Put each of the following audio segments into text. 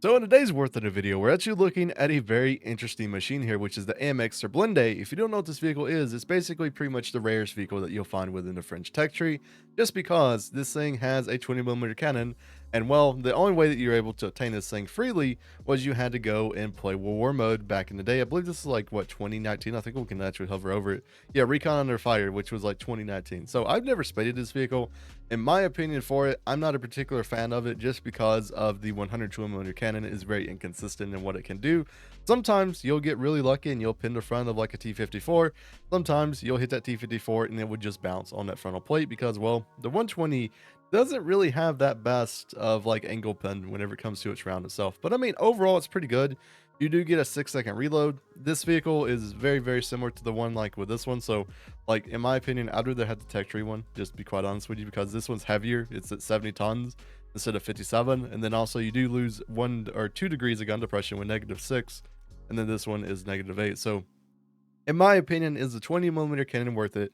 So in today's Warthunder video, we're actually looking at a very interesting machine here, which is the AMX Surblindé. If you don't know what this vehicle is, it's basically pretty much the rarest vehicle that you'll find within the French tech tree, just because this thing has a 20mm cannon, and well, the only way that you're able to obtain this thing freely was you had to go and play World War mode back in the day. I believe this is like, what, 2019? I think we can actually hover over it. Yeah, Recon Under Fire, which was like 2019. So I've never spaded this vehicle. In my opinion for it, I'm not a particular fan of it just because of the 120mm cannon is very inconsistent in what it can do. Sometimes you'll get really lucky and you'll pin the front of like a T-54. Sometimes you'll hit that T-54 and it would just bounce on that frontal plate because, well, the 120 doesn't really have that best of like angle pin whenever it comes to its round itself. But I mean, overall, it's pretty good. You do get a 6-second reload. This vehicle is very, very similar to the one like with this one. So like, in my opinion, I'd rather have the tech tree one, just to be quite honest with you, because this one's heavier. It's at 70 tons instead of 57. And then also you do lose 1 or 2 degrees of gun depression with -6. And then this one is -8. So in my opinion, is the 20mm cannon worth it?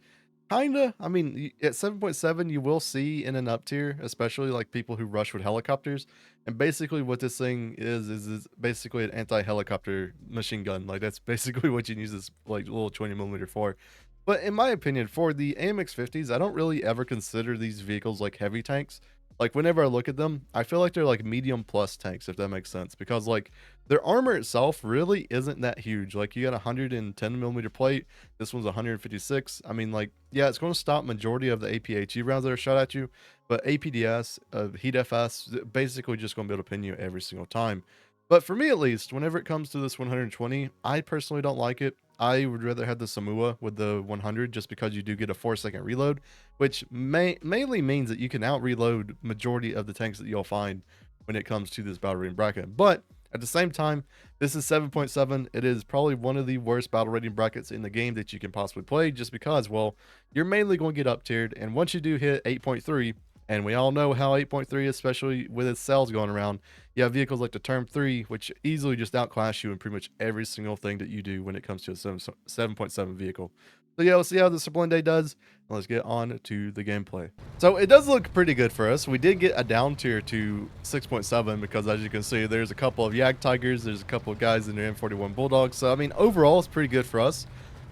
Kinda. I mean, at 7.7, you will see in an up tier, especially like people who rush with helicopters. And basically what this thing is basically an anti-helicopter machine gun. Like that's basically what you use this like little 20mm for. But in my opinion, for the AMX-50s, I don't really ever consider these vehicles like heavy tanks. Like whenever I look at them, I feel like they're like medium plus tanks, if that makes sense, because like their armor itself really isn't that huge. Like you got a 110mm plate, this one's 156. I mean, like, yeah, it's going to stop majority of the APHE rounds that are shot at you, but APDS, Heat FS, basically just going to be able to pin you every single time. But for me, at least, whenever it comes to this 120, I personally don't like it. I would rather have the Samua with the 100 just because you do get a 4-second reload, which mainly means that you can out reload majority of the tanks that you'll find when it comes to this battle rating bracket. But at the same time, this is 7.7. It is probably one of the worst battle rating brackets in the game that you can possibly play just because, well, you're mainly going to get up tiered. And once you do hit 8.3, and we all know how 8.3, especially with its sales going around, you have vehicles like the Term 3, which easily just outclass you in pretty much every single thing that you do when it comes to a 7.7 vehicle. So yeah, we'll see how the Surblindé does, and let's get on to the gameplay. So it does look pretty good for us. We did get a down tier to 6.7 because, as you can see, there's a couple of Yak Tigers, there's a couple of guys in their M41 Bulldogs. So I mean, overall, it's pretty good for us.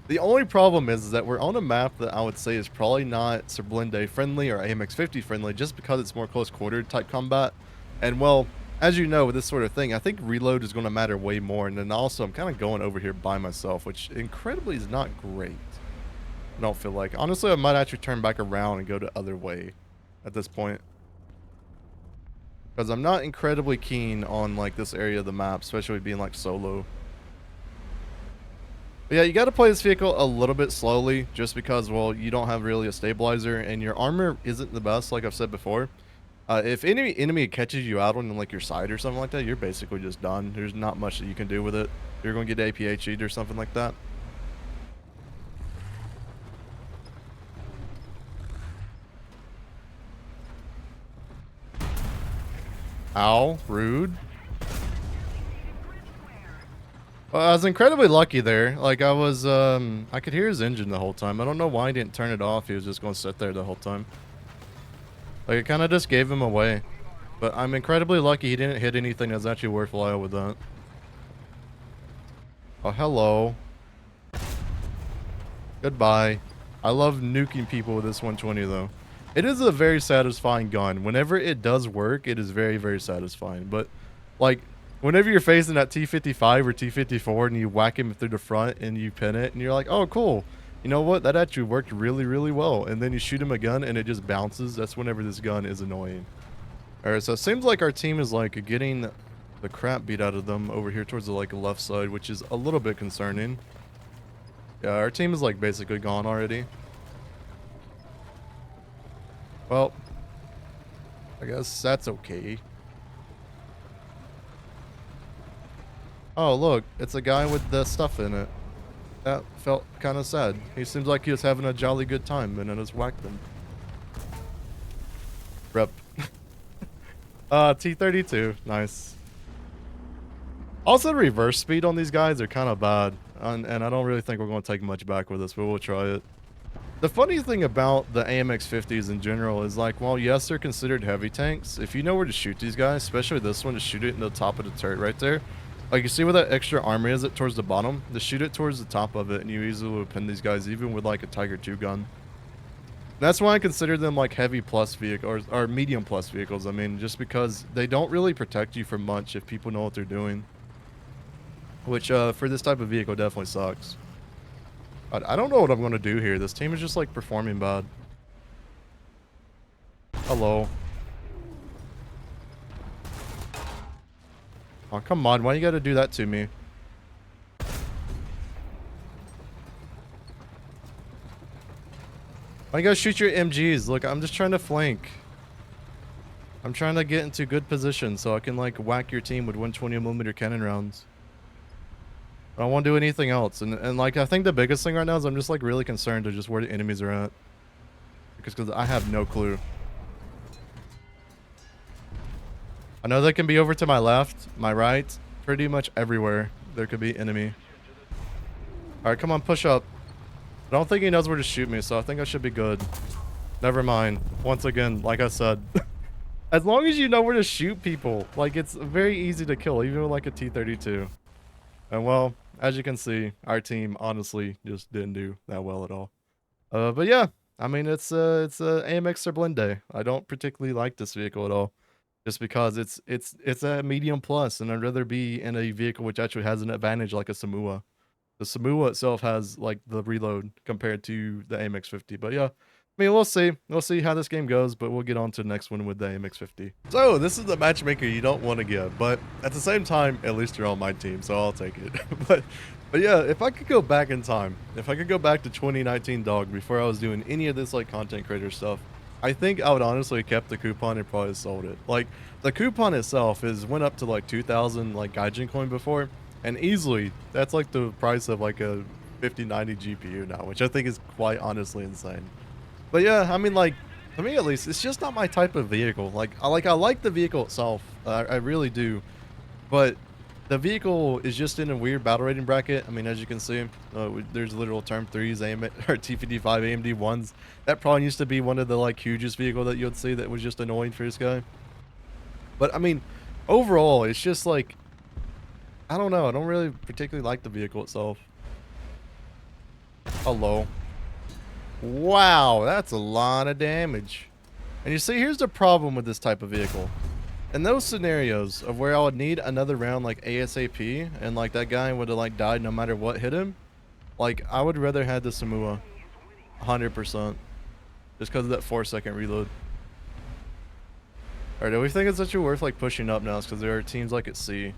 The only problem is that we're on a map that I would say is probably not Surblindé friendly or AMX-50 friendly just because it's more close quarter type combat. And well, as you know, with this sort of thing, I think reload is going to matter way more. And then also I'm kind of going over here by myself, which incredibly is not great. I don't feel like. Honestly, I might actually turn back around and go the other way at this point, because I'm not incredibly keen on like this area of the map, especially being like solo. But yeah, you got to play this vehicle a little bit slowly just because, well, you don't have really a stabilizer and your armor isn't the best, like I've said before. If any enemy catches you out on like your side or something like that, you're basically just done. There's not much that you can do with it. You're going to get APHE'd or something like that. Ow, rude. Well, I was incredibly lucky there. Like I was, I could hear his engine the whole time. I don't know why he didn't turn it off. He was just going to sit there the whole time. Like it kind of just gave him away. But I'm incredibly lucky he didn't hit anything that's actually worthwhile with that. Oh, hello. Goodbye. I love nuking people with this 120 though. It is a very satisfying gun. Whenever it does work, it is very, very satisfying. But like, whenever you're facing that T-55 or T-54 and you whack him through the front and you pin it and you're like, oh, cool. You know what? That actually worked really, really well. And then you shoot him a gun and it just bounces. That's whenever this gun is annoying. All right, so it seems like our team is like getting the crap beat out of them over here towards the like left side, which is a little bit concerning. Yeah, our team is like basically gone already. Well, I guess that's okay. Oh, look, it's a guy with the stuff in it. That felt kind of sad. He seems like he was having a jolly good time, and I just whacked him. Rep. T-32. Nice. Also, the reverse speed on these guys are kind of bad. And I don't really think we're going to take much back with us, but we'll try it. The funny thing about the AMX-50s in general is like, while yes, they're considered heavy tanks, if you know where to shoot these guys, especially this one, to shoot it in the top of the turret right there. Like, you see where that extra armor is towards the bottom? To shoot it towards the top of it, and you easily would pin these guys, even with like a Tiger II gun. That's why I consider them like heavy plus vehicles, or medium plus vehicles. I mean, just because they don't really protect you from much if people know what they're doing. Which, for this type of vehicle, definitely sucks. I don't know what I'm going to do here. This team is just like performing bad. Hello. Oh, come on. Why you got to do that to me? Why you gotta shoot your MGs? Look, I'm just trying to flank. I'm trying to get into good position so I can like whack your team with 120mm cannon rounds. I don't want to do anything else. And like, I think the biggest thing right now is I'm just like really concerned to just where the enemies are at. Because I have no clue. I know they can be over to my left, my right, pretty much everywhere. There could be enemy. Alright, come on, push up. I don't think he knows where to shoot me, so I think I should be good. Never mind. Once again, like I said, as long as you know where to shoot people, like, it's very easy to kill, even with like a T-32. And well, as you can see, our team honestly just didn't do that well at all. But yeah, I mean, it's a AMX Surblindé. I don't particularly like this vehicle at all, just because it's a medium plus, and I'd rather be in a vehicle which actually has an advantage like a Samua. The Samua itself has like the reload compared to the AMX-50, but yeah, I mean, we'll see. We'll see how this game goes, but we'll get on to the next one with the AMX-50. So this is the matchmaker you don't want to get, but at the same time, at least you're on my team, so I'll take it. but yeah, if I could go back in time, if I could go back to 2019 dog before I was doing any of this like content creator stuff, I think I would honestly have kept the coupon and probably sold it. Like, the coupon itself went up to like 2,000 like Gaijin coin before. And easily, that's like the price of like a 5090 GPU now, which I think is quite honestly insane. But yeah, I mean, like, to me at least, it's just not my type of vehicle. Like I like the vehicle itself, I really do. But the vehicle is just in a weird battle rating bracket. I mean, as you can see, there's literal Term 3s, or T55 AMD 1s. That probably used to be one of the like hugest vehicle that you'd see that was just annoying for this guy. But I mean, overall, it's just like, I don't know. I don't really particularly like the vehicle itself. Hello. Wow, that's a lot of damage. And you see, here's the problem with this type of vehicle. In those scenarios of where I would need another round like ASAP, and like that guy would have like died no matter what hit him, like I would rather have the Samua 100%, just because of that 4-second reload. Alright, do we think it's actually worth like pushing up now? Because there are teams like at C.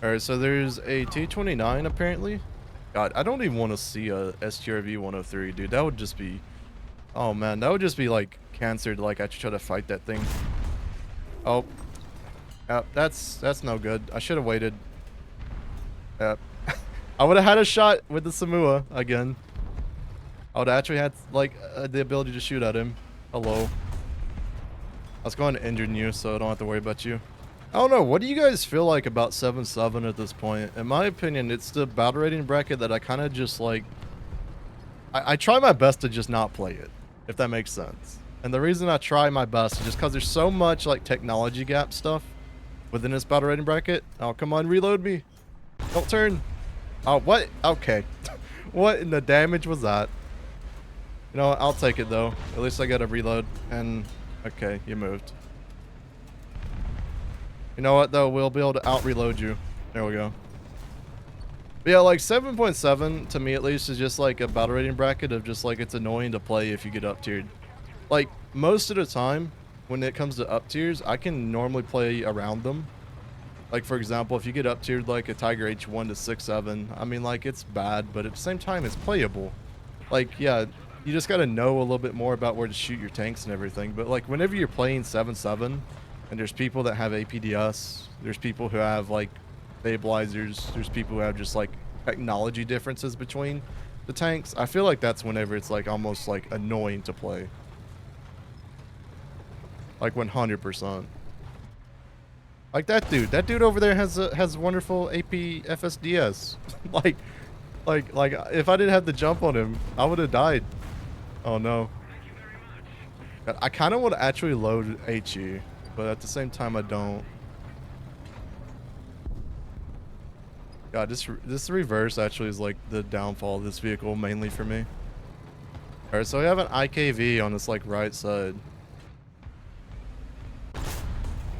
Alright, so there's a T-29 apparently. God, I don't even want to see a STRV 103, dude. That would just be... Oh man, that would just be like cancer to like actually try to fight that thing. Oh. Yep, that's no good. I should have waited. Yep. I would have had a shot with the Samua again. I would have actually had like the ability to shoot at him. Hello. I was going to injure you, so I don't have to worry about you. I don't know. What do you guys feel like about 7-7 at this point? In my opinion, it's the battle rating bracket that I kind of just like... I try my best to just not play it, if that makes sense. And the reason I try my best is just because there's so much like technology gap stuff within this battle rating bracket. Oh, come on, reload me. Don't turn. Oh, what? Okay. What in the damage was that? You know what? I'll take it though. At least I got a reload. And okay, you moved. You know what though? We'll be able to out-reload you. There we go. But yeah, like 7.7 to me at least is just like a battle rating bracket of just like it's annoying to play if you get up tiered. Like most of the time when it comes to up tiers, I can normally play around them. Like for example, if you get up tiered like a Tiger H1 to 6.7, I mean like it's bad, but at the same time it's playable. Like yeah, you just got to know a little bit more about where to shoot your tanks and everything. But like whenever you're playing 7.7 and there's people that have APDS, there's people who have like stabilizers, there's people who have just like technology differences between the tanks, I feel like that's whenever it's like almost like annoying to play. Like 100%. Like that dude over there has wonderful AP FSDS. like Like if I didn't have to jump on him, I would have died. Oh no. God, I kind of want to actually load HE, but at the same time I don't. God, this reverse actually is like the downfall of this vehicle mainly for me. Alright, so we have an IKV on this like right side.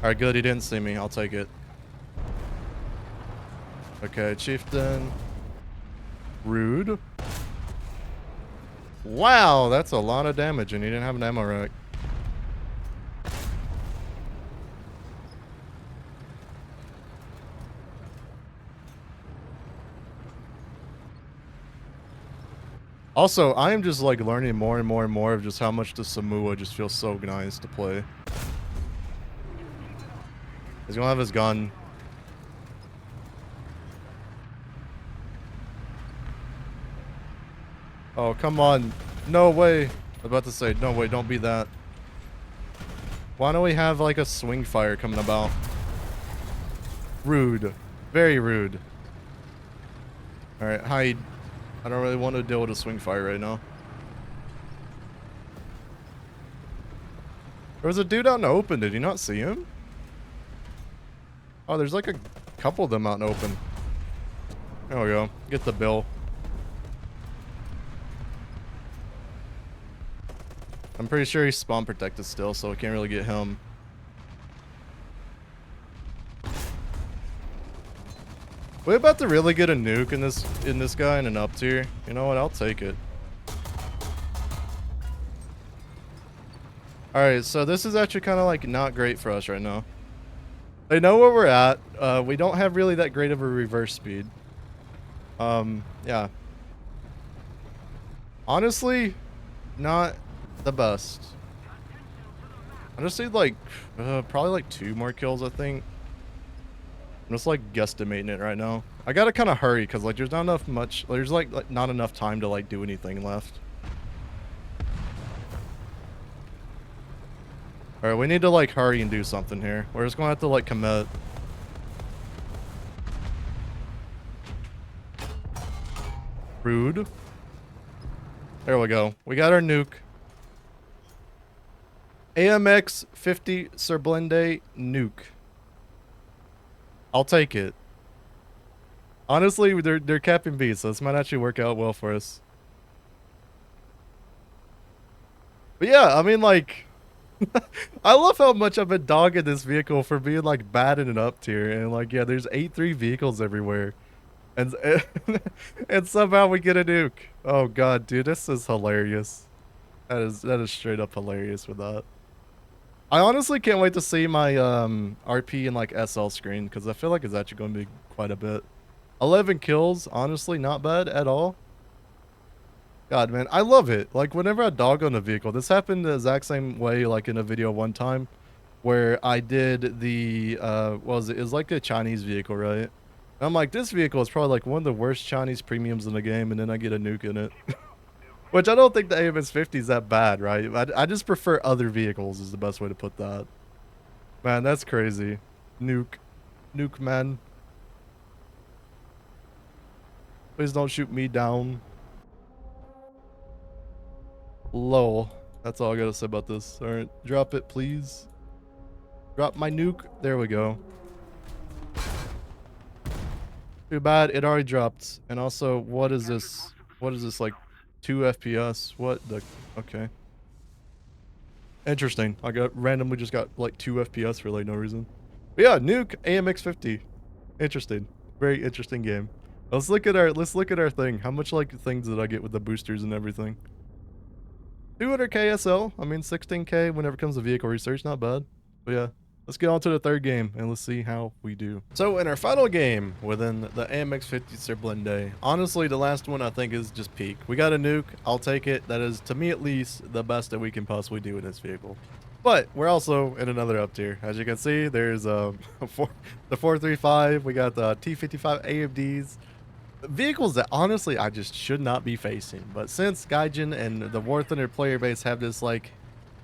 Alright, good, he didn't see me. I'll take it. Okay, Chieftain. Rude. Wow, that's a lot of damage and he didn't have an ammo rack. Also, I am just like learning more and more and more of just how much the Samoa just feels so nice to play. He's gonna have his gun. Oh, come on. No way. I was about to say, no way, don't be that. Why don't we have like a swing fire coming about? Rude. Very rude. Alright, hide. I don't really want to deal with a swing fire right now. There was a dude out in the open. Did you not see him? Oh, there's like a couple of them out in the open. There we go. Get the bill. I'm pretty sure he's spawn protected still, so I can't really get him. We're about to really get a nuke in this guy in an up tier. You know what? I'll take it. Alright, so this is actually kind of like not great for us right now. They know where we're at. We don't have really that great of a reverse speed. Yeah. Honestly, not the best. I just need like probably like 2 more kills, I think. I'm just like guesstimating it right now. I gotta kind of hurry because like there's not enough there's like not enough time to like do anything left. All right, we need to like hurry and do something here. We're just gonna have to like commit. Rude. There we go. We got our nuke. AMX-50 Surblindé nuke. I'll take it. Honestly, they're capping B, so this might actually work out well for us. But yeah, I mean, like, I love how much I've been dogging this vehicle for being like bad in an up tier, and like, yeah, there's 8-3 vehicles everywhere, and and somehow we get a nuke. Oh god, dude, this is hilarious. That is straight up hilarious with that. I honestly can't wait to see my RP and like SL screen because I feel like it's actually going to be quite a bit. 11 kills, honestly, not bad at all. God, man, I love it. Like whenever I dog on a vehicle, this happened the exact same way like in a video one time where I did the what was it? It was like a Chinese vehicle, right? And I'm like, this vehicle is probably like one of the worst Chinese premiums in the game, and then I get a nuke in it. Which I don't think the AMX-50 is that bad, right? I just prefer other vehicles is the best way to put that. Man, that's crazy. Nuke. Nuke, man. Please don't shoot me down. Lol. That's all I gotta say about this. Alright, drop it, please. Drop my nuke. There we go. Too bad it already dropped. And also, what is this? What is this, like 2 FPS? What the? Okay. Interesting. I randomly just got like 2 FPS for like no reason. But yeah, nuke AMX-50. Interesting. Very interesting game. Let's look at our thing. How much like things did I get with the boosters and everything? 200k SL. I mean 16k whenever it comes to vehicle research, not bad. But yeah, let's get on to the third game and let's see how we do. So in our final game within the AMX-50 Surblindé, honestly the last one I think is just peak. We got a nuke. I'll take it. That is, to me at least, the best that we can possibly do in this vehicle. But we're also in another up tier. As you can see, there's the 435. We got the T55 AMDs. Vehicles that honestly I just should not be facing. But since Gaijin and the Warthunder player base have this like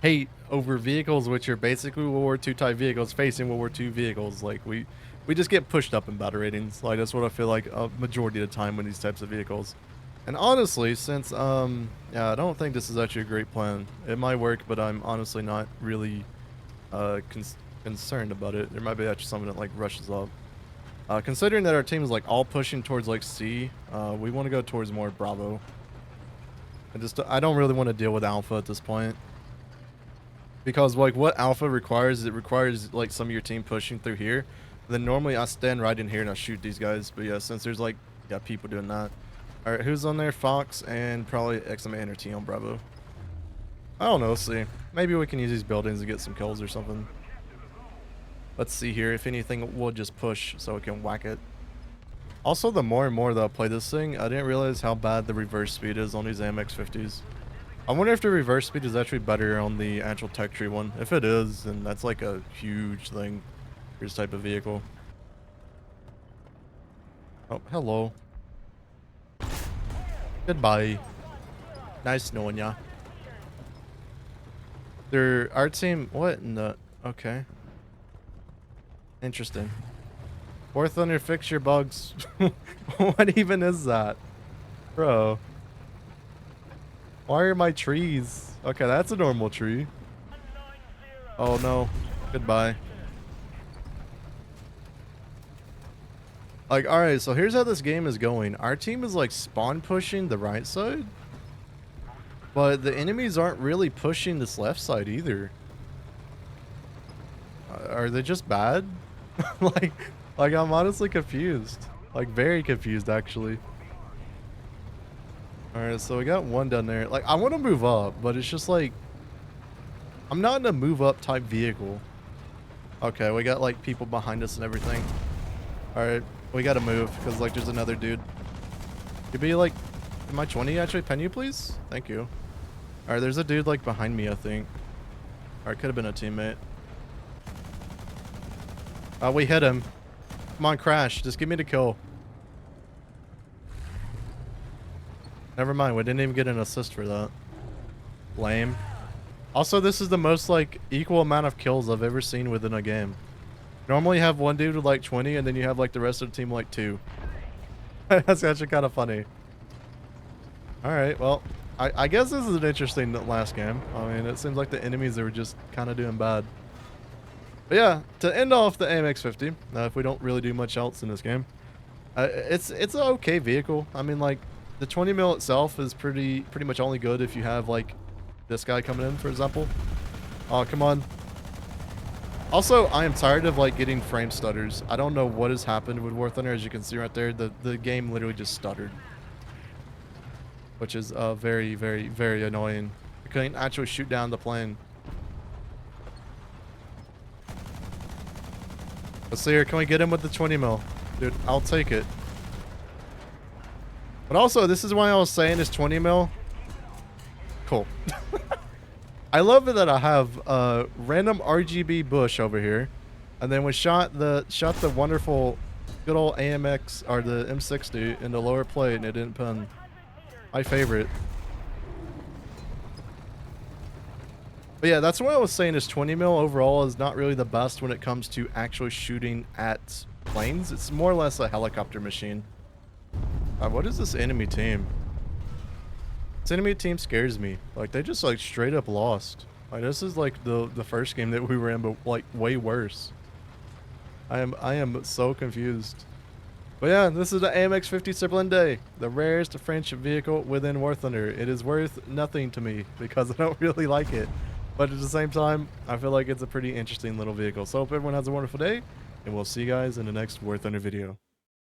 hate over vehicles which are basically World War II type vehicles facing World War II vehicles. Like we just get pushed up in battle ratings. Like that's what I feel like a majority of the time with these types of vehicles. And honestly, since yeah, I don't think this is actually a great plan. It might work, but I'm honestly not really concerned about it. There might be actually something that like rushes up. Considering that our team is like all pushing towards like C, we want to go towards more Bravo. I don't really want to deal with Alpha at this point. Because like what Alpha requires, it requires like some of your team pushing through here. Then normally I stand right in here and I shoot these guys. But yeah, since there's like people doing that. Alright, who's on there? Fox and probably XMA or T on Bravo. I don't know, let's see. Maybe we can use these buildings to get some kills or something. Let's see here. If anything, we'll just push so we can whack it. Also, the more and more that I play this thing, I didn't realize how bad the reverse speed is on these AMX-50s. I wonder if the reverse speed is actually better on the actual tech tree one. If it is, then that's like a huge thing for this type of vehicle. Oh, hello. Goodbye. Nice knowing ya. Our team, what in the, okay. Interesting. Warthunder, fix your bugs. What even is that? Bro. Why are my trees? Okay, that's a normal tree. Oh no. Goodbye. Like, alright, so here's how this game is going. Our team is like spawn pushing the right side. But the enemies aren't really pushing this left side either. Are they just bad? like I'm honestly confused. Like very confused actually. Alright, so we got one down there. Like I want to move up, but it's just like I'm not in a move up type vehicle. Okay, we got like people behind us and everything. Alright, we gotta move because like there's another dude. Could be like, am I 20 actually? Pen you please? Thank you. Alright, there's a dude like behind me I think. Alright, could have been a teammate. Oh, we hit him. Come on, crash. Just give me the kill. Never mind, we didn't even get an assist for that. Lame. Also, this is the most like equal amount of kills I've ever seen within a game. Normally you have one dude with like 20 and then you have like the rest of the team like 2. That's actually kind of funny. Alright, well, I guess this is an interesting last game. I mean, it seems like the enemies are just kind of doing bad. But yeah, to end off the AMX-50, if we don't really do much else in this game, it's an okay vehicle. I mean, like, the 20 mil itself is pretty much only good if you have, like, this guy coming in, for example. Oh, come on. Also, I am tired of, like, getting frame stutters. I don't know what has happened with Warthunder. As you can see right there, the game literally just stuttered. Which is very, very, very annoying. I couldn't actually shoot down the plane. Let's see here. Can we get him with the 20 mil? Dude, I'll take it. But also, this is why I was saying this 20 mil. Cool. I love it that I have a random RGB bush over here. And then we shot the wonderful good old AMX or the M60 in the lower plate and it didn't pin. My favorite. But yeah, that's what I was saying is 20 mil overall is not really the best when it comes to actually shooting at planes. It's more or less a helicopter machine. What is this enemy team? This enemy team scares me. Like, they just like straight up lost. Like, this is like the first game that we were in, but like way worse. I am so confused. But yeah, this is the AMX-50 Surblindé, the rarest French vehicle within Warthunder. It is worth nothing to me because I don't really like it. But at the same time, I feel like it's a pretty interesting little vehicle. So hope everyone has a wonderful day, and we'll see you guys in the next Warthunder video.